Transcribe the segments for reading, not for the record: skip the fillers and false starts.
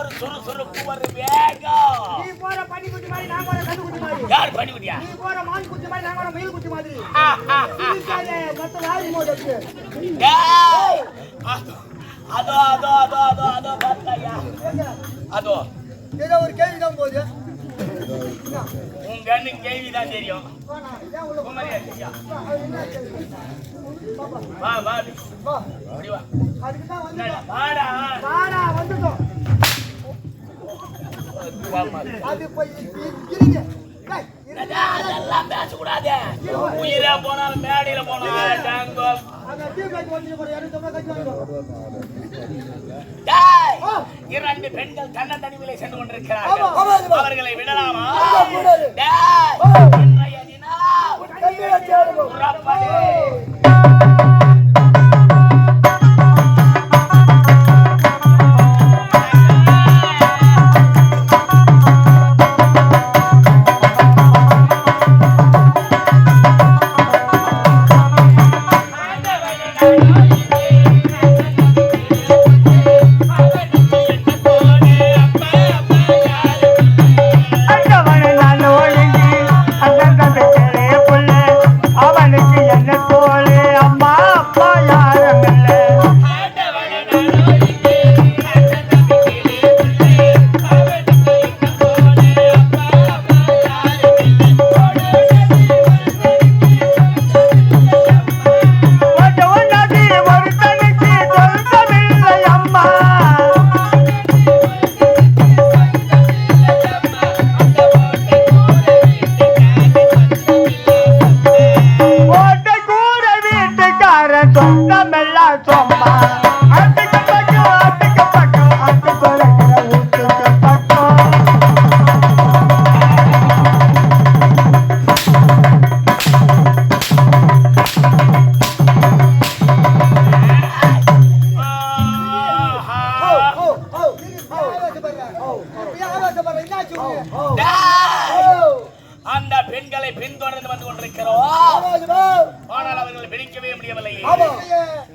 ஒரு சுறுசுறுப்பு ஒரு வேகம். நீ போற பனிக்குட்டி மாதிரி நான் போற கண்ணுக்குட்டி மாதிரி. யார் பனிக்குட்டியா? நீ போற மான் குட்டி மாதிரி நான் போற மயில் குட்டி மாதிரி. இதுக்காக மொத்த வாய் மோதச்சு. டேய் அதோ அதோ அதோ அதோ அதோ பாத்தாயா அதோ ஏதோ ஒரு கேள்வி தான் போகுது. உன் கண்ணு கேள்விதான் தெரியும். வா வா வா அதுக்குதான் வந்து வாடா வாடா வந்துட்டோம். அது போய் இருங்க. அதெல்லாம் பேசக்கூடாது. உயிரே போனாலும் மேடையில போனாலும் இரண்டு பெண்கள் தன்னந்தனிமையிலே சென்று கொண்டிருக்கிறார்கள். அவர்களை விடலாமா? இன்றைய தினம் புறப்படு. அந்த பெண்களை பின்தொடர்ந்து வந்து கொண்டிருக்கிறோம். ஆனால் அவர்கள் பிடிக்கவே முடியவில்லை.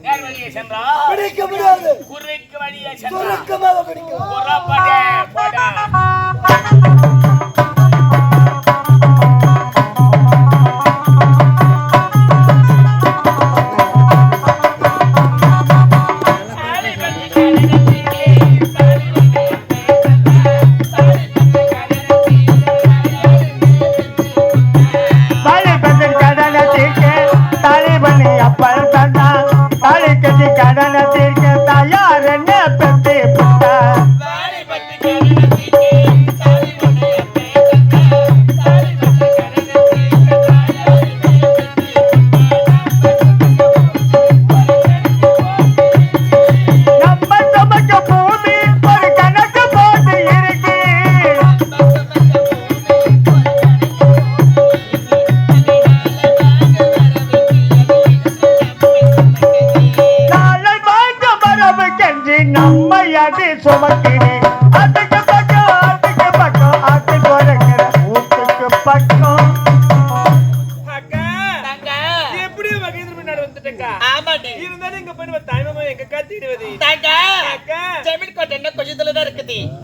நேர் வழியை சென்றால் பிடிக்க முடியாது. குறுக்கு வழியை சென்றால் புறப்படு போடா.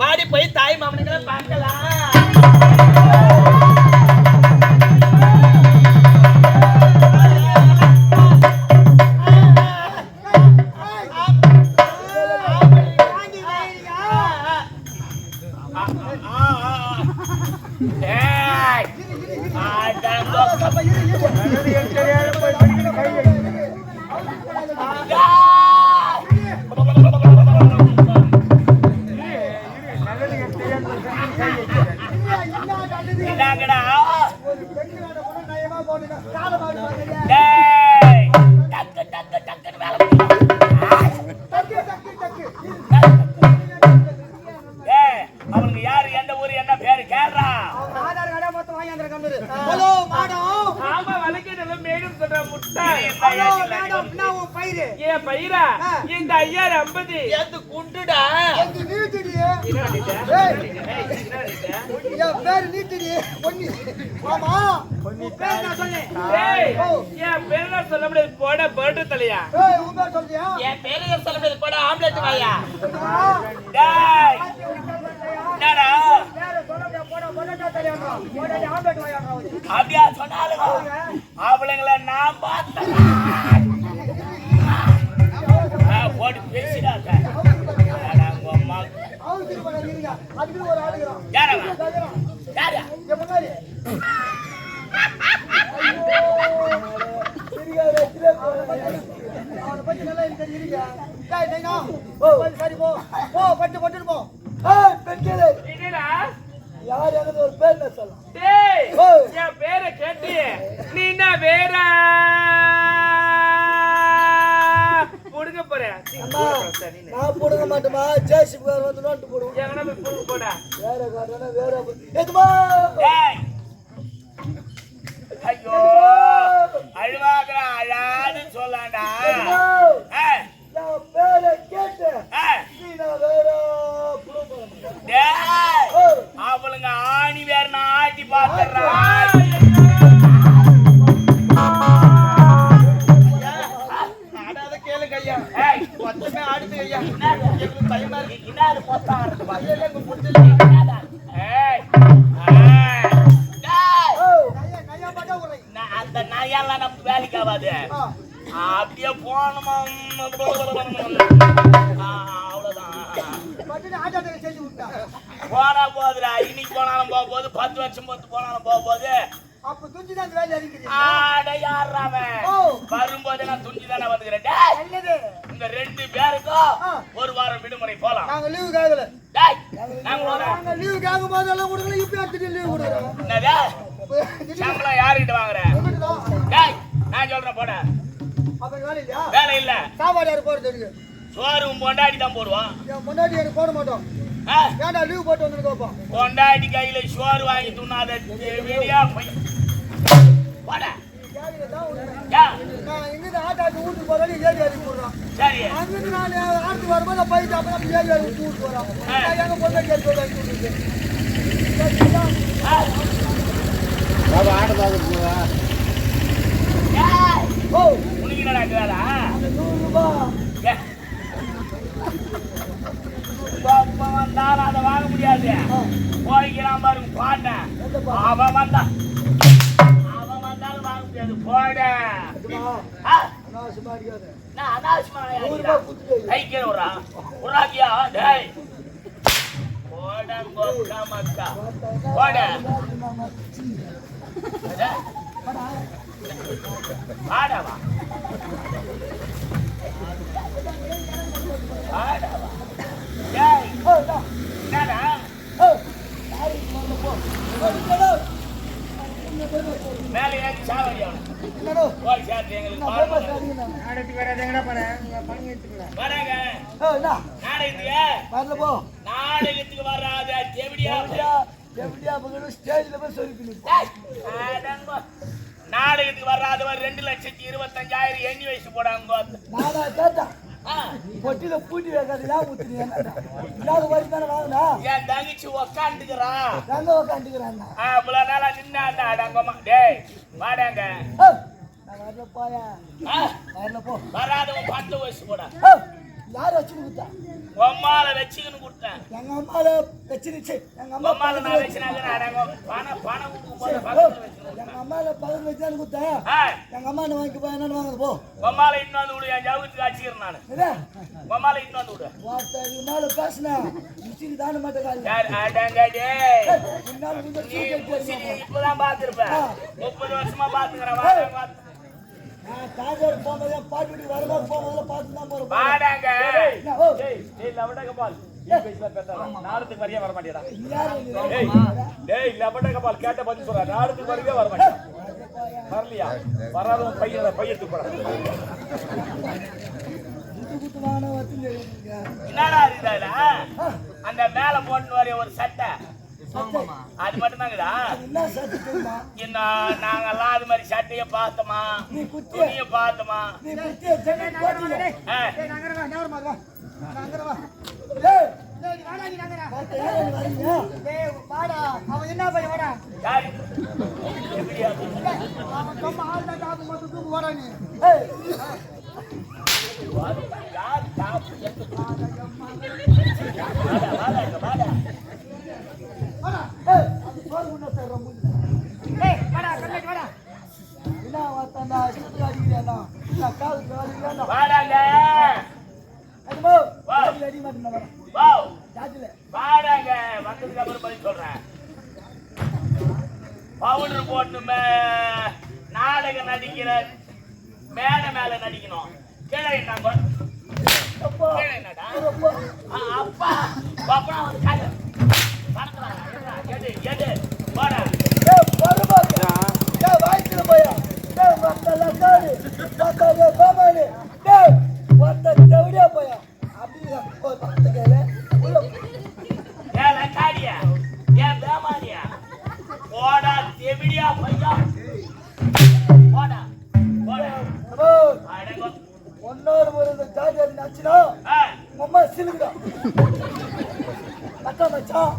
பாடி போய் தாய் மாமன்களை பார்க்கலாம். அவனுக்கு யாரு எந்த ஊரு என்ன பேரு கேட்றா? இந்த 50 எது குண்டுடா சொல்ல முடியாது. போட பர்டு தலையா என் பேரு சொல்ல முடியாது. போட ஆம்லெட் வாயா. கல்யாணம் போடாடி ஆம்பேட் வாயாடுறாங்க அப்படியா சொன்னாலும் அவளுங்களை நான் பார்த்தேன் போட்டு பேசிடாக்க அம்மா அவரு திரும்ப இருங்க அதுக்கு ஒரு ஆளுகிறான் யாரா யாரா முன்னாடி அவனை பத்தி நல்லா எனக்கு தெரியுங்க சரி போ போ பட்டு பட்டு போ பெண்களே என்னடா யார் எனக்கு ஒரு பேர் சொல்லலாம் டேய் என் பேரை கேட்டு நீ என்ன வேற புடுங்க போற நான் போடுங்க மாட்டோமா ஜேசிபி கார் வந்து நோட்டு போடுவோம் எங்கனா போய் புடுங்க போடா வேற காரணம் வேற எதுமா டேய் ஐயோ அழுவாக்குற அழான்னு சொல்லாண்டா நான் பேரை கேட்டு நீ நான் வேற டேய் அவளுங்க ஆணி வேற நான் ஆட்டி பாத்துறா ஆடாத கேளுங்க ஐயா ஏய் மொத்தமே ஆடுது ஐயா எங்களுக்கு பயமா இருக்கு இன்னாது போட்டா இருக்கு பையன் எங்க புடிச்சல ஏய் கையா பட்டா உரை அந்த நாயெல்லாம் நம்ம வேலைக்கு ஆகாது அப்படியே போனோமா அவ்வளவுதான் பட்டு ஆட்டாத செஞ்சு விட்டா போனா போகுதுடா இன்னைக்கு போனாலும் போக போகுது 10 வருஷம் பொறுத்து போனாலும் போக போகுது அப்ப துஞ்சி தான் வேலை அறிக்குது ஆட யாராம வரும்போது நான் துஞ்சி தானே வந்துக்கிறேன் நல்லது இந்த 2 பேருக்கும் ஒரு வாரம் விடுமுறை போலாம் நாங்க லீவு காகல டேய் நாங்க நாங்க லீவு காக போதெல்லாம் கொடுக்கல இப்ப எடுத்துட்டு லீவு கொடுக்குறோம் என்னது சம்பளம் யார்கிட்ட வாங்குற டேய் நான் சொல்றேன் போட அப்ப வேலை இல்லையா வேலை இல்ல சாப்பாடு யாரு போறது எனக்கு சோறும் பொண்டாடி தான் போடுவான் முன்னாடி எனக்கு போட மாட்டோம் ஏன்டா லீவ் போட்டு வந்துருக்கோப்பா பொண்டாடி கையில சோறு வாங்கி துண்ணாத வீடியா போய் போட நான் இங்கிருந்து ஆட்டாட்டு வீட்டுக்கு போறேன் ஏறி ஏறி போடுறான் சரி அங்கிருந்து நான் ஆட்டுக்கு வரும்போது போயிட்டு அப்புறம் ஏறி ஏறி வீட்டு போறான் எங்க பொண்ணு கேட்டு சொல்றேன் ஓ உனக்கு என்னடா வேலை ₹100 வந்தாலும் அதை வாங்க முடியாது போய்க்கலாம் பாருங்க பாட்டேன் அவன் வந்தாலும் வாங்க முடியாது போட நான் அனாவசியமா கைக்கிற உராக்கியா டேய் போட மக்கா போட ஆடவா ஆடவா டேய் என்னடா மேலே ஏறி சாவடி போய் சேர்த்து எங்களுக்கு வராங்க நாடகத்துக்கு வராத எப்படியா நாடகத்துக்கு வராதவர் 2,25,000 எண்ணி வயசு போடாங்க பொட்டில பூட்டி வைக்காது என் தங்கச்சி உக்காந்துக்கிறான் உக்காந்துக்கிறான் இவ்வளவு நாளா நின்னாண்டாங்கம்மா டேய் வாடாங்க வராதவன் 10 வயசு போட யார் வச்சுன்னு கொடுத்தா அம்மால வச்சுக்கின்னு கொடுத்தேன் எங்க அம்மால வச்சிருச்சு எங்க அம்மா அம்மால நான் வச்சுனாங்க பணம் எங்க அம்மால 15 வச்சு கொடுத்தேன் எங்க அம்மா வாங்கி போய் என்ன வாங்குது போ அம்மால இன்னொன்று விடு என் ஜவுத்துக்கு அடிச்சுக்கிறேன் நான் அம்மால இன்னொன்று விடு வார்த்தை மேல பேசினா முச்சிரி தாண்ட மாட்டேன் இப்பதான் பாத்துருப்பேன் 30 வருஷமா பாத்துக்கிறேன் காஜர் போகும்போது பாட்டு வரும்போது போகும்போது பார்த்து தான் போறோம் பாடாங்க நாடத்துக்கு வரையே வர மாட்டேடா டேய் கபால் கேட்ட பதில் சொல்ற நாடத்துக்கு வரையே வர மாட்டேன் வரலையா வராதவன் பையத்துக்கு போற என்னடா இதுல அந்த மேல போட்டு வர ஒரு சட்டை அது மட்டும் தாங்கடா நாங்கெல்லாம் அது மாதிரி சட்டைய பார்த்தோமா துணிய பார்த்தோமா அவன் என்ன பையன் வாடா ஜாதியில் அடிக்க மாட்டேன் வரேன் வாவ் ஜாதியில் வாடாங்க வந்ததுக்கு அப்புறம் பதில் சொல்றேன் பவுடர் போட்டு நாடகம் நடிக்கிற மேல நடிக்கணும் கீழே என்னங்க அப்பா கீழே என்னடா அப்பா அப்பா அப்பா வந்து காடு பணத்துல எடு எடு போடா பரவாயில்ல வாய்க்கிற போயா மக்கள் காடு மக்கள் பாமானு ஒருத்த தேவடியா போயா அப்படி ஏல காடியா ஏன் பேமானியா போடா தேவடியா பையா போடா போடா அடங்கோ ஒன்னோடு ஒரு ஜாதி நச்சுனா அம்மா சிலுக்குடா மச்சான் மச்சான்